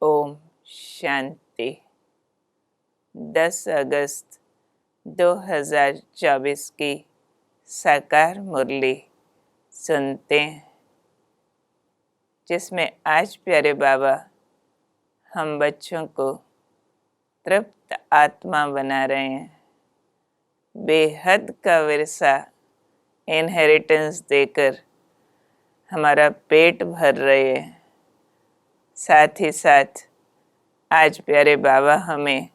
ओम शांति। 10 अगस्त 2024 की साकार मुरली सुनते हैं, जिसमें आज प्यारे बाबा हम बच्चों को तृप्त आत्मा बना रहे हैं। बेहद का विरसा इनहेरिटेंस देकर हमारा पेट भर रहे हैं। साथ ही साथ आज प्यारे बाबा हमें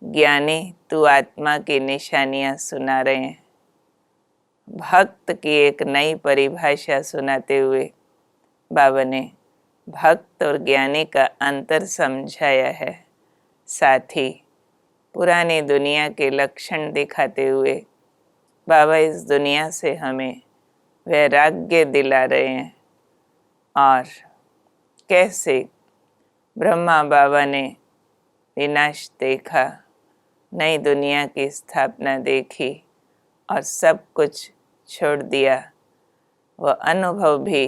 ज्ञानी तू आत्मा की निशानियां सुना रहे हैं। भक्त की एक नई परिभाषा सुनाते हुए बाबा ने भक्त और ज्ञानी का अंतर समझाया है। साथ ही पुरानी दुनिया के लक्षण दिखाते हुए बाबा इस दुनिया से हमें वैराग्य दिला रहे हैं और कैसे ब्रह्मा बाबा ने विनाश देखा, नई दुनिया की स्थापना देखी और सब कुछ छोड़ दिया। वह अनुभव भी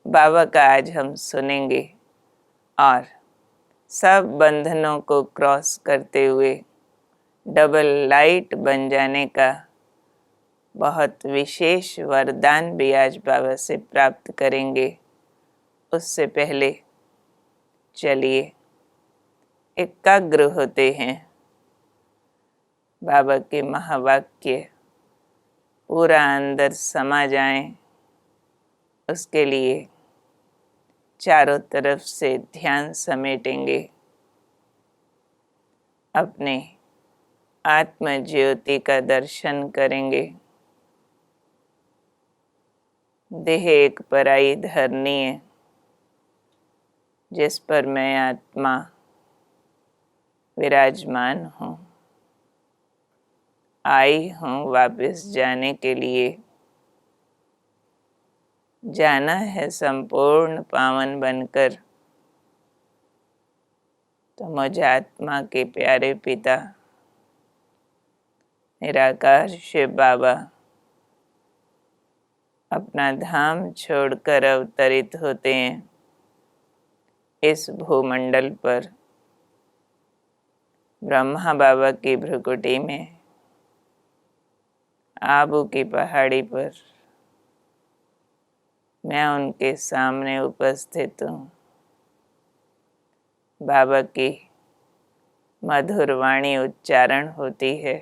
बाबा का आज हम सुनेंगे और सब बंधनों को क्रॉस करते हुए डबल लाइट बन जाने का बहुत विशेष वरदान भी आज बाबा से प्राप्त करेंगे। उससे पहले चलिए एकाग्र होते हैं। बाबा के महावाक्य पूरा अंदर समा जाएं, उसके लिए चारों तरफ से ध्यान समेटेंगे। अपने आत्म ज्योति का दर्शन करेंगे। देह एक पराई धरनी है जिस पर मैं आत्मा विराजमान हूँ। आई हूँ वापस जाने के लिए। जाना है संपूर्ण पावन बनकर। तो मुझ आत्मा के प्यारे पिता निराकार शिव बाबा अपना धाम छोड़कर अवतरित होते हैं इस भूमंडल पर। ब्रह्मा बाबा की भ्रुकुटी में आबू की पहाड़ी पर मैं उनके सामने उपस्थित हूँ। बाबा की मधुर वाणी उच्चारण होती है।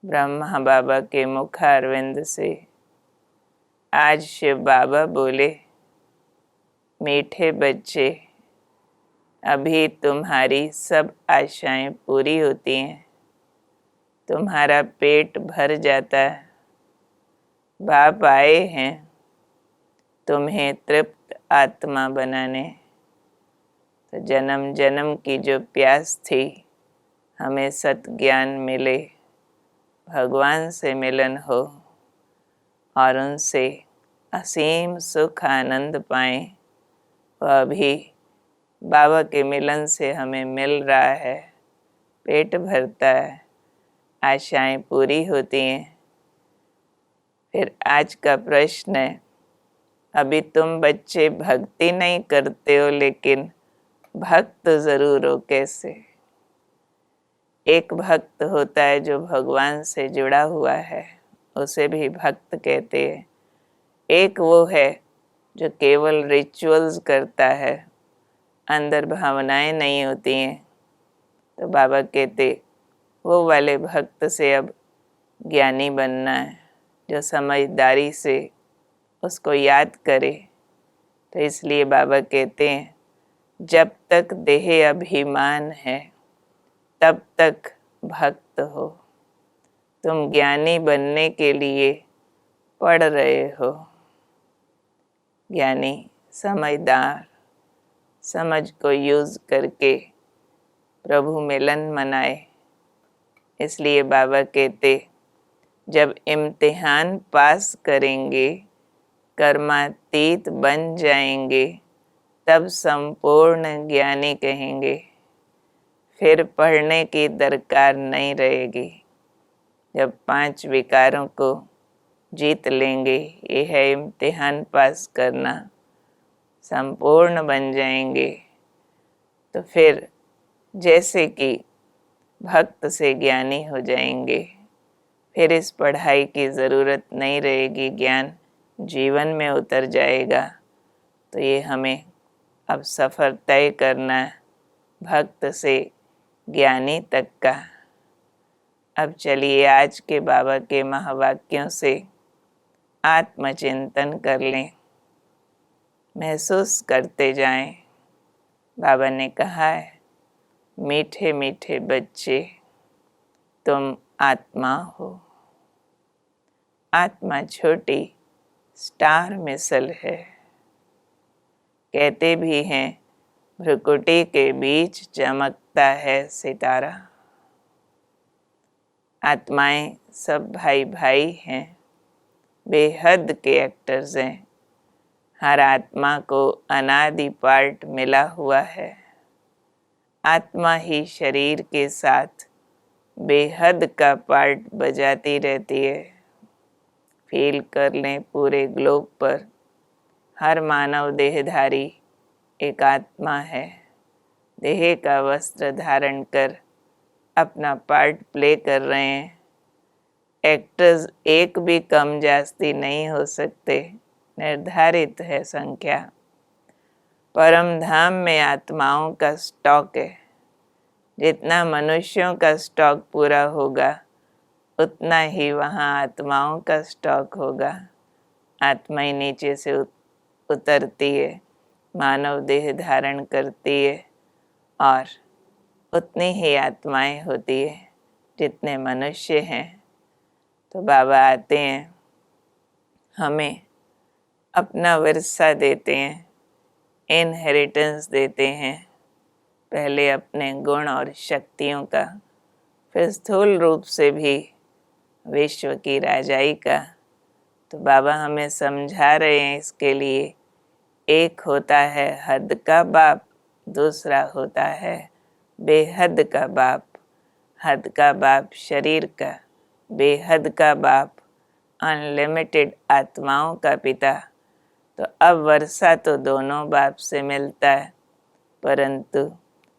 ब्रह्मा बाबा के मुखारविंद से आज शिव बाबा बोले, मीठे बच्चे, अभी तुम्हारी सब आशाएं पूरी होती हैं, तुम्हारा पेट भर जाता है। बाप आए हैं तुम्हें तृप्त आत्मा बनाने। तो जन्म जन्म की जो प्यास थी हमें सत ज्ञान मिले, भगवान से मिलन हो और उनसे असीम सुख आनंद पाएं, वह भी बाबा के मिलन से हमें मिल रहा है। पेट भरता है, आशाएं पूरी होती हैं। फिर आज का प्रश्न है, अभी तुम बच्चे भक्ति नहीं करते हो लेकिन भक्त जरूर हो। कैसे? एक भक्त होता है जो भगवान से जुड़ा हुआ है, उसे भी भक्त कहते हैं। एक वो है जो केवल रिचुअल्स करता है, अंदर भावनाएं नहीं होती हैं। तो बाबा कहते वो वाले भक्त से अब ज्ञानी बनना है, जो समझदारी से उसको याद करे। तो इसलिए बाबा कहते हैं, जब तक देह अभिमान है तब तक भक्त हो। तुम ज्ञानी बनने के लिए पढ़ रहे हो। ज्ञानी समझदार, समझ को यूज करके प्रभु मिलन मनाए। इसलिए बाबा कहते, जब इम्तिहान पास करेंगे, कर्मातीत बन जाएंगे, तब संपूर्ण ज्ञानी कहेंगे। फिर पढ़ने की दरकार नहीं रहेगी। जब 5 विकारों को जीत लेंगे, ये है इम्तिहान पास करना। संपूर्ण बन जाएंगे तो फिर जैसे कि भक्त से ज्ञानी हो जाएंगे, फिर इस पढ़ाई की ज़रूरत नहीं रहेगी, ज्ञान जीवन में उतर जाएगा। तो ये हमें अब सफ़र तय करना है भक्त से ज्ञानी तक का। अब चलिए आज के बाबा के महावाक्यों से आत्मचिंतन कर लें, महसूस करते जाएं। बाबा ने कहा है, मीठे मीठे बच्चे तुम आत्मा हो। आत्मा छोटी स्टार मिसल है। कहते भी हैं भ्रुकुटी के बीच चमकता है सितारा। आत्माएं सब भाई भाई हैं, बेहद के एक्टर्स हैं। हर आत्मा को अनादि पार्ट मिला हुआ है। आत्मा ही शरीर के साथ बेहद का पार्ट बजाती रहती है। फील कर लें पूरे ग्लोब पर हर मानव देहधारी एक आत्मा है। देह का वस्त्र धारण कर अपना पार्ट प्ले कर रहे हैं। एक्टर्स एक भी कम जास्ती नहीं हो सकते, निर्धारित है संख्या। परम धाम में आत्माओं का स्टॉक है। जितना मनुष्यों का स्टॉक पूरा होगा उतना ही वहाँ आत्माओं का स्टॉक होगा। आत्मा ही नीचे से उतरती है, मानव देह धारण करती है और उतनी ही आत्माएं होती है जितने मनुष्य हैं। तो बाबा आते हैं, हमें अपना विरसा देते हैं, इनहेरिटेंस देते हैं। पहले अपने गुण और शक्तियों का, फिर स्थूल रूप से भी विश्व की राजाई का। तो बाबा हमें समझा रहे हैं इसके लिए, एक होता है हद का बाप, दूसरा होता है बेहद का बाप। हद का बाप शरीर का, बेहद का बाप अनलिमिटेड आत्माओं का पिता। तो अब वर्षा तो दोनों बाप से मिलता है, परंतु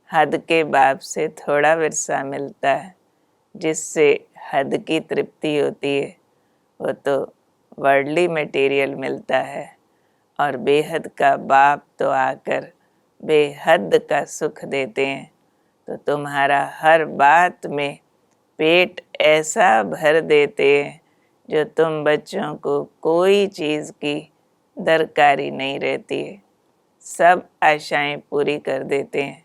हद के बाप से थोड़ा वर्षा मिलता है, जिससे हद की तृप्ति होती है। वो तो वर्ल्डली मटेरियल मिलता है, और बेहद का बाप तो आकर बेहद का सुख देते हैं। तो तुम्हारा हर बात में पेट ऐसा भर देते हैं जो तुम बच्चों को कोई चीज़ की दरकारी नहीं रहती है, सब आशाएं पूरी कर देते हैं।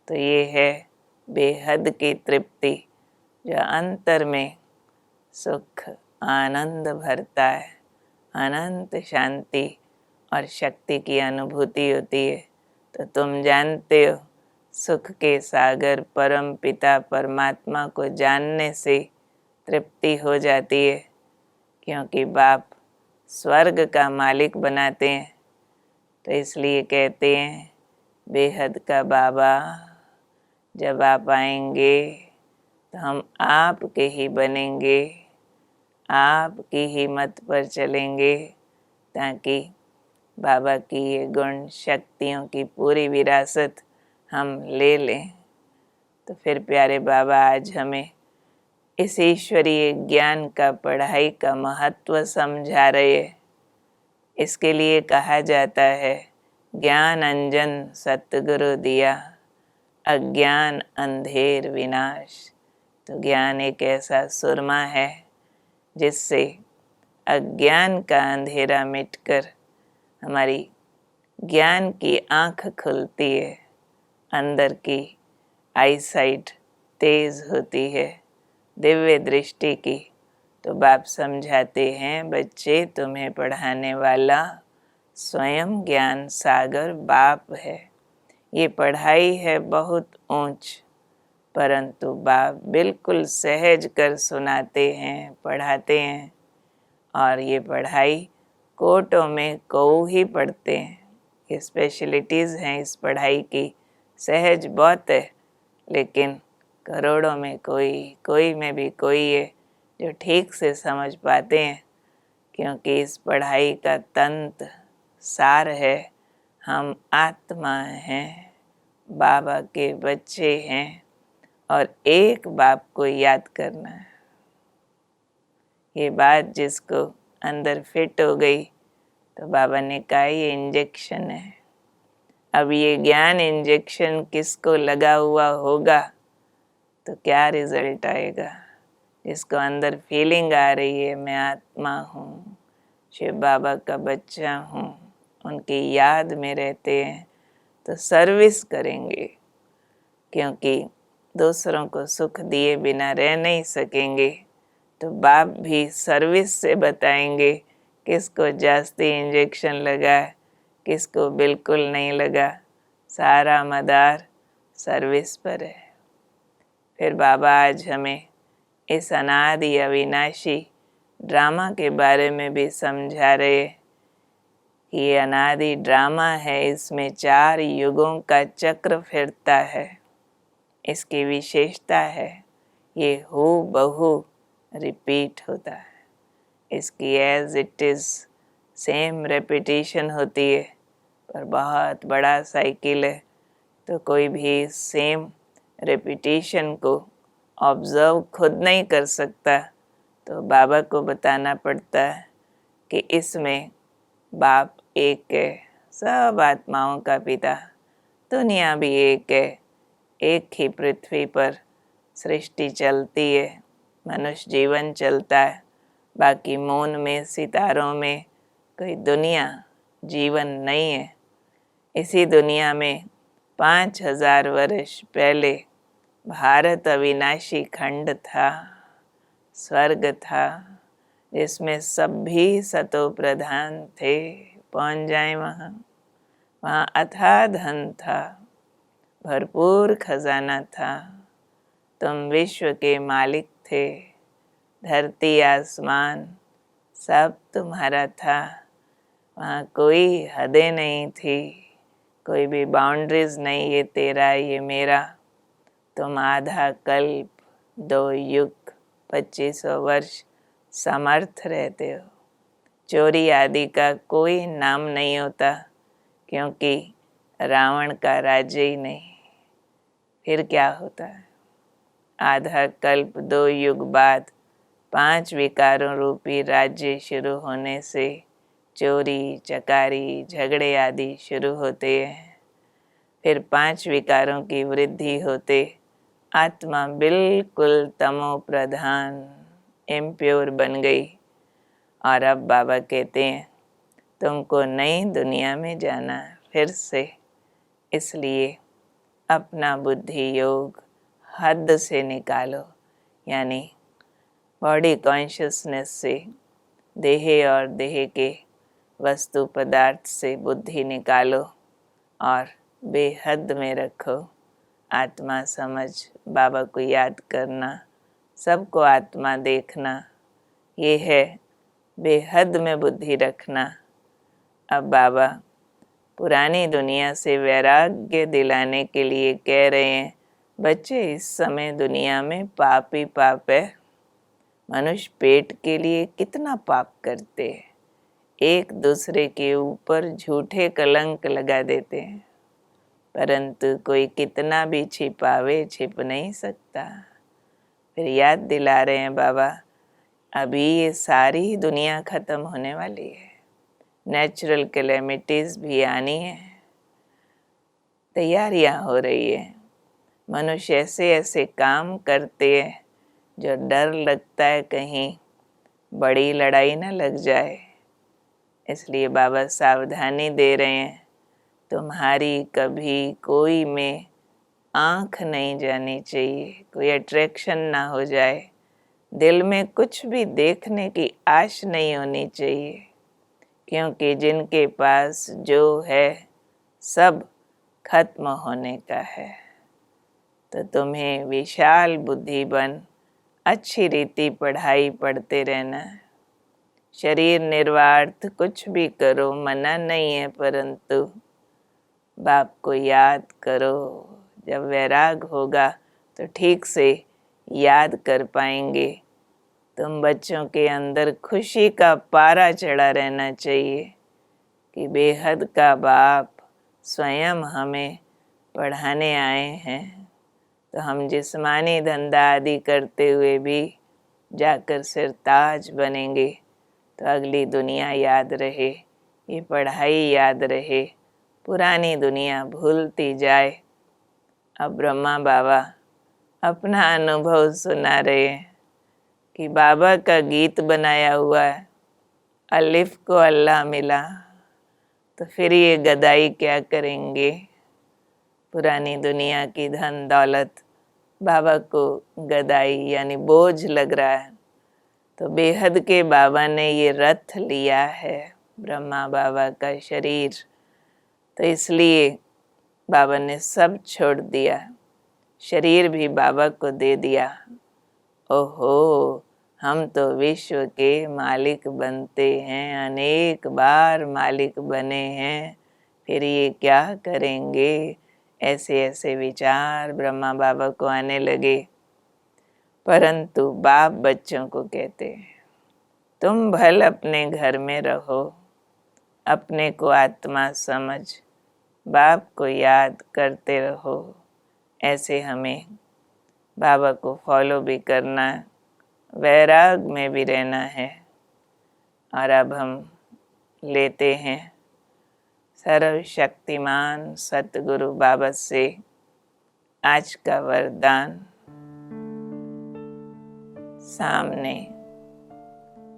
तो ये है बेहद की तृप्ति, जो अंतर में सुख आनंद भरता है, अनंत शांति और शक्ति की अनुभूति होती है। तो तुम जानते हो, सुख के सागर परम पिता परमात्मा को जानने से तृप्ति हो जाती है, क्योंकि बाप स्वर्ग का मालिक बनाते हैं। तो इसलिए कहते हैं, बेहद का बाबा जब आप आएंगे तो हम आपके ही बनेंगे, आपकी ही मत पर चलेंगे, ताकि बाबा की ये गुण शक्तियों की पूरी विरासत हम ले लें। तो फिर प्यारे बाबा आज हमें इस ईश्वरीय ज्ञान का, पढ़ाई का महत्व समझा रहे हैं। इसके लिए कहा जाता है, ज्ञान अंजन सतगुरु दिया, अज्ञान अंधेर विनाश। तो ज्ञान एक ऐसा सुरमा है जिससे अज्ञान का अंधेरा मिटकर हमारी ज्ञान की आँख खुलती है, अंदर की आईसाइट तेज होती है, दिव्य दृष्टि की। तो बाप समझाते हैं, बच्चे तुम्हें पढ़ाने वाला स्वयं ज्ञान सागर बाप है। ये पढ़ाई है बहुत ऊंच, परंतु बाप बिल्कुल सहज कर सुनाते हैं, पढ़ाते हैं। और ये पढ़ाई कोर्टों में कोई ही पढ़ते हैं। ये स्पेशलिटीज़ हैं इस पढ़ाई की, सहज बहुत है, लेकिन करोड़ों में कोई में भी कोई है जो ठीक से समझ पाते हैं, क्योंकि इस पढ़ाई का तंत्र सार है हम आत्मा हैं, बाबा के बच्चे हैं और एक बाप को याद करना है। ये बात जिसको अंदर फिट हो गई तो बाबा ने कहा ये इंजेक्शन है। अब ये ज्ञान इंजेक्शन किसको लगा हुआ होगा तो क्या रिजल्ट आएगा। जिसको अंदर फीलिंग आ रही है मैं आत्मा हूँ, शिव बाबा का बच्चा हूँ, उनकी याद में रहते हैं तो सर्विस करेंगे, क्योंकि दूसरों को सुख दिए बिना रह नहीं सकेंगे। तो बाप भी सर्विस से बताएंगे किसको जास्ती इंजेक्शन लगा, किसको बिल्कुल नहीं लगा। सारा मदार सर्विस पर है। फिर बाबा आज हमें इस अनादि अविनाशी ड्रामा के बारे में भी समझा रहे कि ये अनादि ड्रामा है, इसमें 4 युगों का चक्र फिरता है। इसकी विशेषता है ये हू बहू रिपीट होता है। इसकी as it is same repetition होती है, पर बहुत बड़ा साइकिल है। तो कोई भी सेम रेपिटेशन को ऑब्ज़र्व खुद नहीं कर सकता, तो बाबा को बताना पड़ता है कि इसमें बाप एक है, सब आत्माओं का पिता, दुनिया भी एक है, एक ही पृथ्वी पर सृष्टि चलती है, मनुष्य जीवन चलता है। बाकी मौन में सितारों में कोई दुनिया जीवन नहीं है। इसी दुनिया में 5000 वर्ष पहले भारत अविनाशी खंड था, स्वर्ग था, जिसमें सभी सतो प्रधान थे। पहुँच जाए वहाँ अथाह धन था, भरपूर खजाना था। तुम विश्व के मालिक थे, धरती आसमान सब तुम्हारा था। वहाँ कोई हदें नहीं थी, कोई भी बाउंड्रीज नहीं, ये तेरा ये मेरा। तुम आधा कल्प, 2 युग, 2500 वर्ष समर्थ रहते हो। चोरी आदि का कोई नाम नहीं होता, क्योंकि रावण का राज्य ही नहीं। फिर क्या होता है? आधा कल्प, 2 युग बाद 5 विकारों रूपी राज्य शुरू होने से चोरी, चकारी, झगड़े आदि शुरू होते हैं। फिर 5 विकारों की वृद्धि होते आत्मा बिल्कुल तमो प्रधान इम्प्योर बन गई। और अब बाबा कहते हैं तुमको नई दुनिया में जाना है फिर से, इसलिए अपना बुद्धि योग हद से निकालो, यानी बॉडी कॉन्शियसनेस से, देह और देह के वस्तु पदार्थ से बुद्धि निकालो और बेहद में रखो। आत्मा समझ, बाबा को याद करना, सबको आत्मा देखना, ये है बेहद में बुद्धि रखना। अब बाबा पुरानी दुनिया से वैराग्य दिलाने के लिए कह रहे हैं, बच्चे इस समय दुनिया में पाप ही पाप है। मनुष्य पेट के लिए कितना पाप करते हैं, एक दूसरे के ऊपर झूठे कलंक लगा देते हैं, परंतु कोई कितना भी छिपावे छिप नहीं सकता। फिर याद दिला रहे हैं बाबा, अभी ये सारी दुनिया ख़त्म होने वाली है, नेचुरल कैलेमिटीज़ भी आनी है, तैयारियां हो रही है। मनुष्य ऐसे ऐसे काम करते हैं जो डर लगता है कहीं बड़ी लड़ाई न लग जाए। इसलिए बाबा सावधानी दे रहे हैं, तुम्हारी कभी कोई में आँख नहीं जानी चाहिए, कोई अट्रैक्शन ना हो जाए, दिल में कुछ भी देखने की आश नहीं होनी चाहिए, क्योंकि जिनके पास जो है सब खत्म होने का है। तो तुम्हें विशाल बुद्धि बन अच्छी रीति पढ़ाई पढ़ते रहना है। शरीर निर्वार्थ कुछ भी करो, मना नहीं है, परंतु बाप को याद करो। जब वैराग होगा तो ठीक से याद कर पाएंगे। तुम बच्चों के अंदर खुशी का पारा चढ़ा रहना चाहिए कि बेहद का बाप स्वयं हमें पढ़ाने आए हैं, तो हम जिस्मानी धंधा आदि करते हुए भी जाकर सिरताज बनेंगे तो अगली दुनिया याद रहे, ये पढ़ाई याद रहे, पुरानी दुनिया भूलती जाए। अब ब्रह्मा बाबा अपना अनुभव सुना रहे हैं कि बाबा का गीत बनाया हुआ है, अलिफ को अल्लाह मिला, तो फिर ये गदाई क्या करेंगे। पुरानी दुनिया की धन दौलत बाबा को गदाई यानी बोझ लग रहा है, तो बेहद के बाबा ने ये रथ लिया है, ब्रह्मा बाबा का शरीर, तो इसलिए बाबा ने सब छोड़ दिया, शरीर भी बाबा को दे दिया। ओहो, हम तो विश्व के मालिक बनते हैं, अनेक बार मालिक बने हैं, फिर ये क्या करेंगे। ऐसे ऐसे विचार ब्रह्मा बाबा को आने लगे। परंतु बाप बच्चों को कहते हैं, तुम भल अपने घर में रहो, अपने को आत्मा समझ, बाप को याद करते रहो। ऐसे हमें बाबा को फॉलो भी करना, वैराग में भी रहना है। और अब हम लेते हैं सर्वशक्तिमान सतगुरु बाबा से आज का वरदान। सामने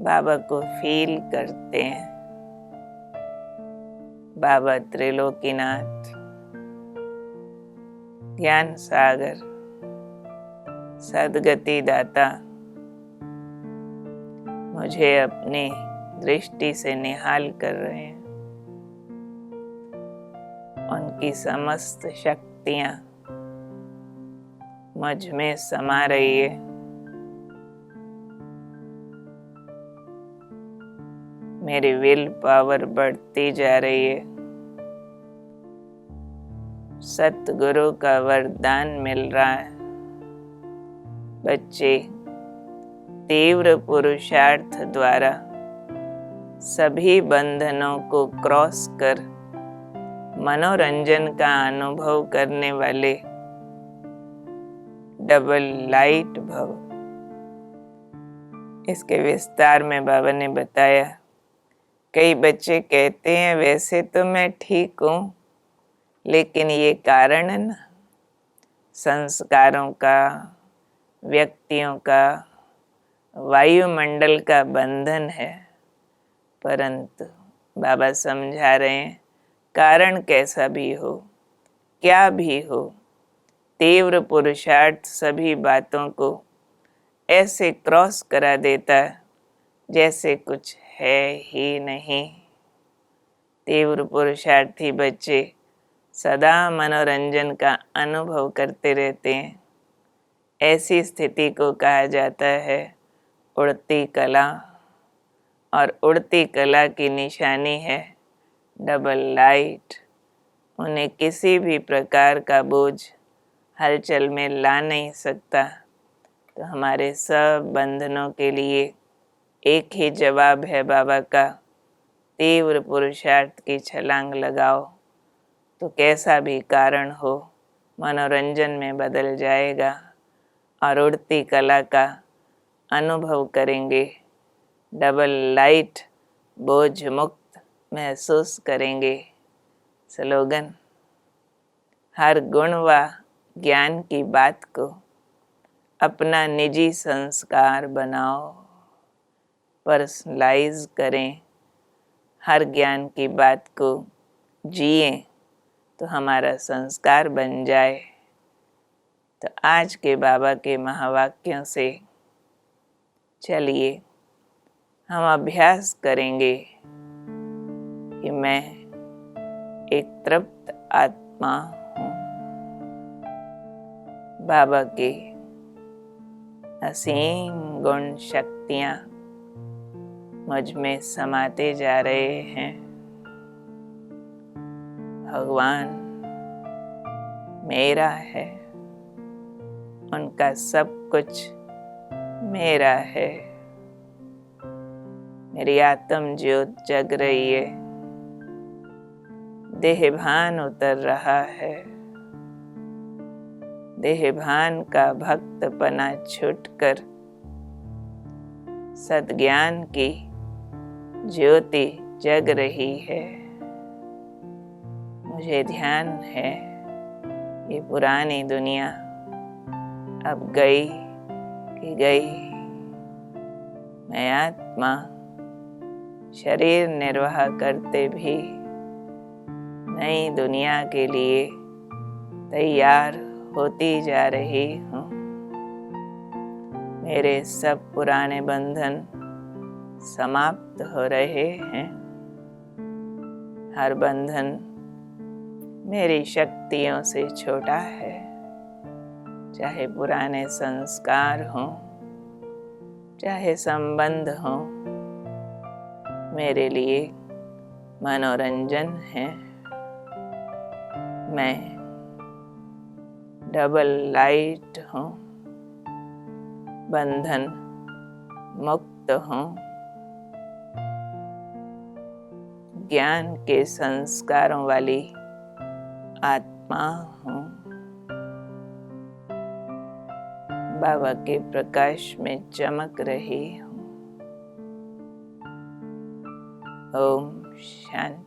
बाबा को फील करते हैं। बाबा त्रिलोकीनाथ, ज्ञान सागर, सद्गति दाता, मुझे अपनी दृष्टि से निहाल कर रहे हैं। उनकी समस्त शक्तियां मुझ में समा रही है। मेरी विल पावर बढ़ती जा रही है। सतगुरु का वरदान मिल रहा है। बच्चे तीव्र पुरुषार्थ द्वारा सभी बंधनों को क्रॉस कर मनोरंजन का अनुभव करने वाले डबल लाइट भव। इसके विस्तार में बाबा ने बताया, कई बच्चे कहते हैं वैसे तो मैं ठीक हूँ, लेकिन ये कारण है ना, संस्कारों का, व्यक्तियों का, वायुमंडल का बंधन है। परंतु बाबा समझा रहे हैं, कारण कैसा भी हो, क्या भी हो, तीव्र पुरुषार्थ सभी बातों को ऐसे क्रॉस करा देता है जैसे कुछ है ही नहीं। तीव्र पुरुषार्थी बच्चे सदा मनोरंजन का अनुभव करते रहते हैं। ऐसी स्थिति को कहा जाता है उड़ती कला, और उड़ती कला की निशानी है डबल लाइट। उन्हें किसी भी प्रकार का बोझ हलचल में ला नहीं सकता। तो हमारे सब बंधनों के लिए एक ही जवाब है बाबा का, तीव्र पुरुषार्थ की छलांग लगाओ, तो कैसा भी कारण हो मनोरंजन में बदल जाएगा और उड़ती कला का अनुभव करेंगे। डबल लाइट बोझ मुक्त महसूस करेंगे। स्लोगन, हर गुण व ज्ञान की बात को अपना निजी संस्कार बनाओ, पर्सनलाइज करें। हर ज्ञान की बात को जिए तो हमारा संस्कार बन जाए। तो आज के बाबा के महावाक्यों से चलिए हम अभ्यास करेंगे कि मैं एक तृप्त आत्मा हूँ। बाबा के असीम गुण शक्तियाँ मुझ में समाते जा रहे हैं। भगवान मेरा है, उनका सब कुछ मेरा है। मेरी आत्म ज्योत जग रही है। देहभान उतर रहा है। देहभान का भक्तपना छूटकर सद्ज्ञान की ज्योति जग रही है। मुझे ध्यान है ये पुरानी दुनिया अब गई कि गई। मैं आत्मा शरीर निर्वाह करते भी नई दुनिया के लिए तैयार होती जा रही हूँ। मेरे सब पुराने बंधन समाप्त हो रहे हैं। हर बंधन मेरी शक्तियों से छोटा है, चाहे पुराने संस्कार हों, चाहे संबंध हों, मेरे लिए मनोरंजन है। मैं डबल लाइट हूँ, बंधन मुक्त हूँ, ज्ञान के संस्कारों वाली आत्मा हूँ। बाबा के प्रकाश में चमक रही हूँ। ओम शांति।